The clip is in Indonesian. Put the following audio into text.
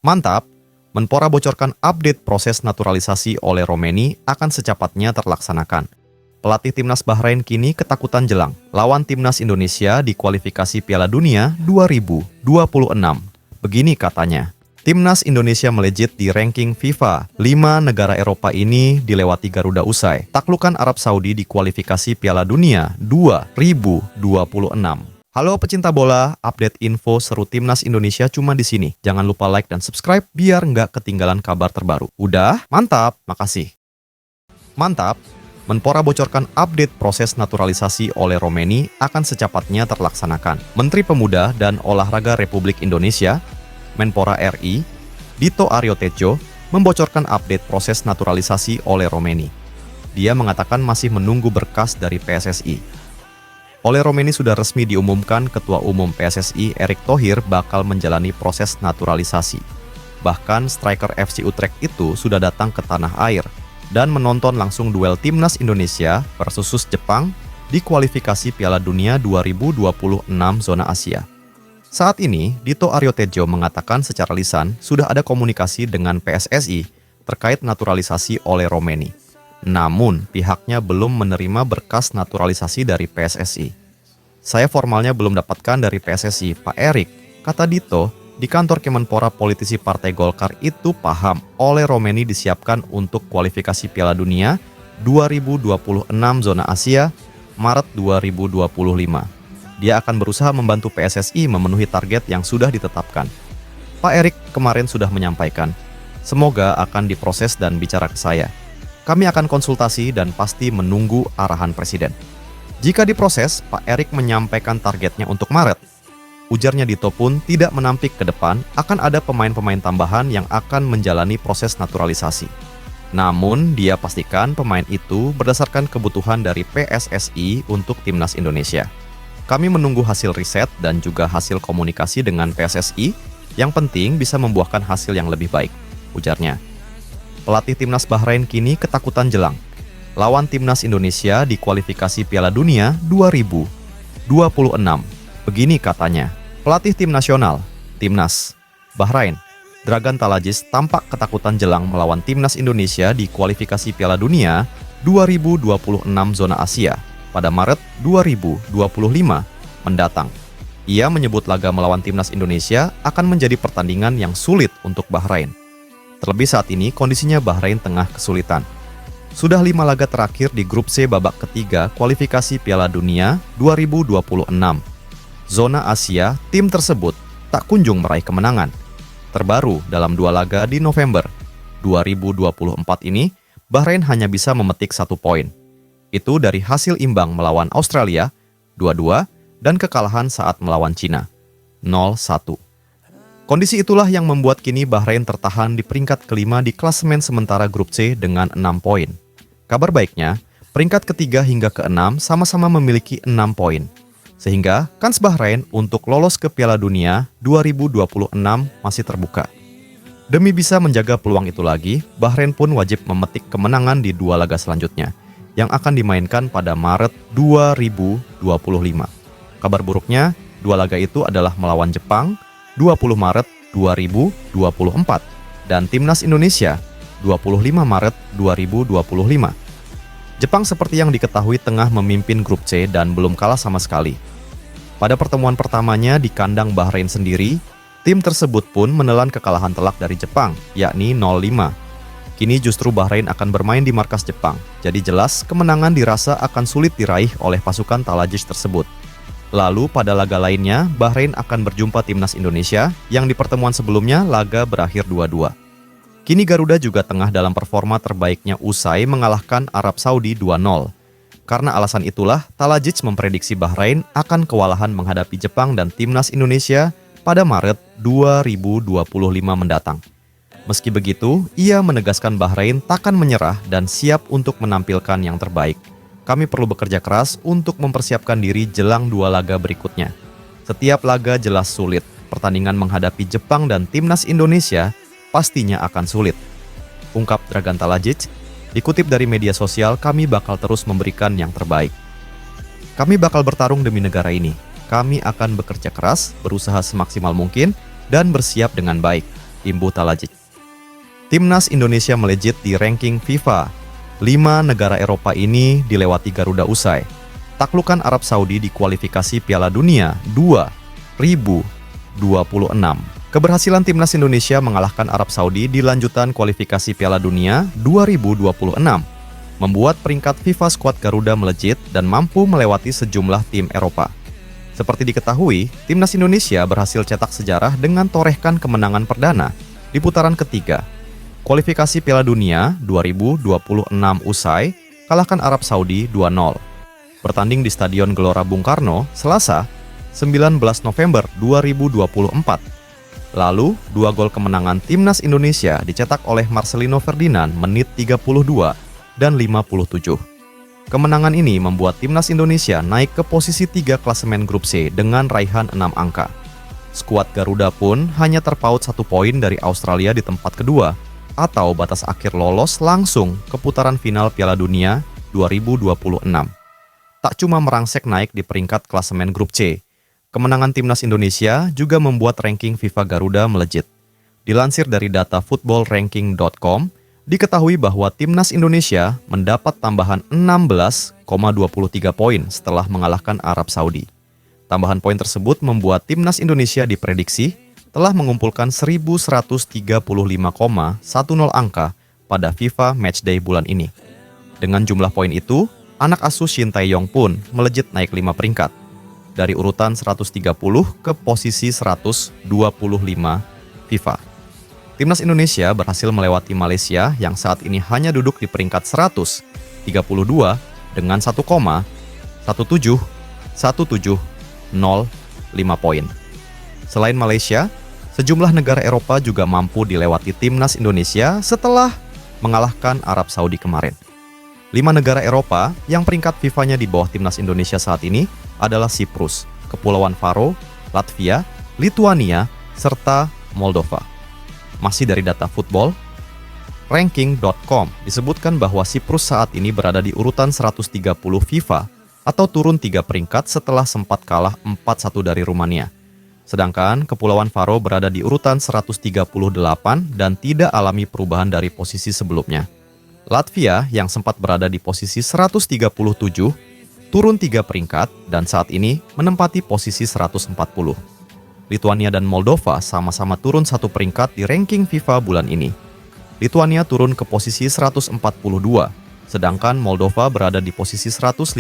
Mantap! Menpora bocorkan update proses naturalisasi oleh Romeni akan secepatnya terlaksanakan. Pelatih timnas Bahrain kini ketakutan jelang lawan timnas Indonesia di kualifikasi Piala Dunia 2026. Begini katanya, timnas Indonesia melejit di ranking FIFA. 5 negara Eropa ini dilewati Garuda usai taklukan Arab Saudi di kualifikasi Piala Dunia 2026. Halo pecinta bola, update info seru timnas Indonesia cuma di sini. Jangan lupa like dan subscribe biar nggak ketinggalan kabar terbaru. Udah? Mantap, makasih. Mantap, Menpora bocorkan update proses naturalisasi oleh Romeni akan secepatnya terlaksanakan. Menteri Pemuda dan Olahraga Republik Indonesia, Menpora RI, Dito Aryo Tejo, membocorkan update proses naturalisasi oleh Romeni. Dia mengatakan masih menunggu berkas dari PSSI. Oleh Romeni sudah resmi diumumkan Ketua Umum PSSI Erick Thohir bakal menjalani proses naturalisasi. Bahkan striker FC Utrecht itu sudah datang ke tanah air dan menonton langsung duel timnas Indonesia versus Jepang di kualifikasi Piala Dunia 2026 zona Asia. Saat ini, Dito Aryo Tejo mengatakan secara lisan sudah ada komunikasi dengan PSSI terkait naturalisasi oleh Romeni. Namun, pihaknya belum menerima berkas naturalisasi dari PSSI. Saya formalnya belum dapatkan dari PSSI, Pak Erick, kata Dito, di kantor Kemenpora politisi Partai Golkar itu paham oleh Romeni disiapkan untuk kualifikasi Piala Dunia 2026 zona Asia, Maret 2025. Dia akan berusaha membantu PSSI memenuhi target yang sudah ditetapkan. Pak Erick kemarin sudah menyampaikan, semoga akan diproses dan bicara ke saya. Kami akan konsultasi dan pasti menunggu arahan Presiden. Jika diproses, Pak Erick menyampaikan targetnya untuk Maret. Ujarnya Dito pun tidak menampik ke depan akan ada pemain-pemain tambahan yang akan menjalani proses naturalisasi. Namun, dia pastikan pemain itu berdasarkan kebutuhan dari PSSI untuk timnas Indonesia. Kami menunggu hasil riset dan juga hasil komunikasi dengan PSSI, yang penting bisa membuahkan hasil yang lebih baik, ujarnya. Pelatih timnas Bahrain kini ketakutan jelang lawan timnas Indonesia di kualifikasi Piala Dunia 2026. Begini katanya, pelatih tim nasional, timnas Bahrain, Dragan Talajis tampak ketakutan jelang melawan timnas Indonesia di kualifikasi Piala Dunia 2026 zona Asia pada Maret 2025 mendatang. Ia menyebut laga melawan timnas Indonesia akan menjadi pertandingan yang sulit untuk Bahrain. Terlebih saat ini kondisinya Bahrain tengah kesulitan. Sudah 5 laga terakhir di grup C babak ketiga kualifikasi Piala Dunia 2026. Zona Asia, tim tersebut tak kunjung meraih kemenangan. Terbaru dalam 2 laga di November 2024 ini, Bahrain hanya bisa memetik 1 poin. Itu dari hasil imbang melawan Australia 2-2 dan kekalahan saat melawan Cina 0-1. Kondisi itulah yang membuat kini Bahrain tertahan di peringkat kelima di klasemen sementara grup C dengan 6 poin. Kabar baiknya, peringkat ketiga hingga ke-6 sama-sama memiliki 6 poin. Sehingga kans Bahrain untuk lolos ke Piala Dunia 2026 masih terbuka. Demi bisa menjaga peluang itu lagi, Bahrain pun wajib memetik kemenangan di 2 laga selanjutnya, yang akan dimainkan pada Maret 2025. Kabar buruknya, 2 laga itu adalah melawan Jepang, 20 Maret 2024 dan Timnas Indonesia 25 Maret 2025. Jepang seperti yang diketahui tengah memimpin grup C dan belum kalah sama sekali. Pada pertemuan pertamanya di kandang Bahrain sendiri, tim tersebut pun menelan kekalahan telak dari Jepang, yakni 0-5. Kini justru Bahrain akan bermain di markas Jepang, jadi jelas kemenangan dirasa akan sulit diraih oleh pasukan Talajis tersebut. Lalu pada laga lainnya, Bahrain akan berjumpa timnas Indonesia yang di pertemuan sebelumnya laga berakhir 2-2. Kini Garuda juga tengah dalam performa terbaiknya usai mengalahkan Arab Saudi 2-0. Karena alasan itulah, Talajis memprediksi Bahrain akan kewalahan menghadapi Jepang dan timnas Indonesia pada Maret 2025 mendatang. Meski begitu, ia menegaskan Bahrain takkan menyerah dan siap untuk menampilkan yang terbaik. Kami perlu bekerja keras untuk mempersiapkan diri jelang 2 laga berikutnya. Setiap laga jelas sulit. Pertandingan menghadapi Jepang dan timnas Indonesia pastinya akan sulit, ungkap Dragan Talajis. Dikutip dari media sosial, kami bakal terus memberikan yang terbaik. Kami bakal bertarung demi negara ini. Kami akan bekerja keras, berusaha semaksimal mungkin, dan bersiap dengan baik, Imbuh Talajic. Timnas Indonesia melejit di ranking FIFA. 5 negara Eropa ini dilewati Garuda usai taklukan Arab Saudi di kualifikasi Piala Dunia 2026. Keberhasilan Timnas Indonesia mengalahkan Arab Saudi di lanjutan kualifikasi Piala Dunia 2026 membuat peringkat FIFA skuad Garuda melejit dan mampu melewati sejumlah tim Eropa. Seperti diketahui, Timnas Indonesia berhasil cetak sejarah dengan torehkan kemenangan perdana di putaran ketiga. Kualifikasi Piala Dunia 2026 usai, kalahkan Arab Saudi 2-0. Bertanding di Stadion Gelora Bung Karno, Selasa, 19 November 2024. Lalu, 2 gol kemenangan Timnas Indonesia dicetak oleh Marcelino Ferdinand menit 32 dan 57. Kemenangan ini membuat Timnas Indonesia naik ke posisi 3 klasemen grup C dengan raihan 6 angka. Skuad Garuda pun hanya terpaut 1 poin dari Australia di tempat kedua, atau batas akhir lolos langsung ke putaran final Piala Dunia 2026. Tak cuma merangsek naik di peringkat klasemen grup C, kemenangan Timnas Indonesia juga membuat ranking FIFA Garuda melejit. Dilansir dari data footballranking.com, diketahui bahwa Timnas Indonesia mendapat tambahan 16,23 poin setelah mengalahkan Arab Saudi. Tambahan poin tersebut membuat Timnas Indonesia diprediksi telah mengumpulkan 1.135,10 angka pada FIFA Matchday bulan ini. Dengan jumlah poin itu, anak asuh Shin Tae-yong pun melejit naik 5 peringkat, dari urutan 130 ke posisi 125 FIFA. Timnas Indonesia berhasil melewati Malaysia yang saat ini hanya duduk di peringkat 132 dengan 1,171705 poin. Selain Malaysia, sejumlah negara Eropa juga mampu dilewati Timnas Indonesia setelah mengalahkan Arab Saudi kemarin. 5 negara Eropa yang peringkat FIFA-nya di bawah Timnas Indonesia saat ini adalah Siprus, Kepulauan Faro, Latvia, Lituania, serta Moldova. Masih dari data football, ranking.com disebutkan bahwa Siprus saat ini berada di urutan 130 FIFA atau turun 3 peringkat setelah sempat kalah 4-1 dari Rumania. Sedangkan Kepulauan Faro berada di urutan 138 dan tidak alami perubahan dari posisi sebelumnya. Latvia yang sempat berada di posisi 137 turun 3 peringkat dan saat ini menempati posisi 140. Lituania dan Moldova sama-sama turun 1 peringkat di ranking FIFA bulan ini. Lituania turun ke posisi 142, sedangkan Moldova berada di posisi 151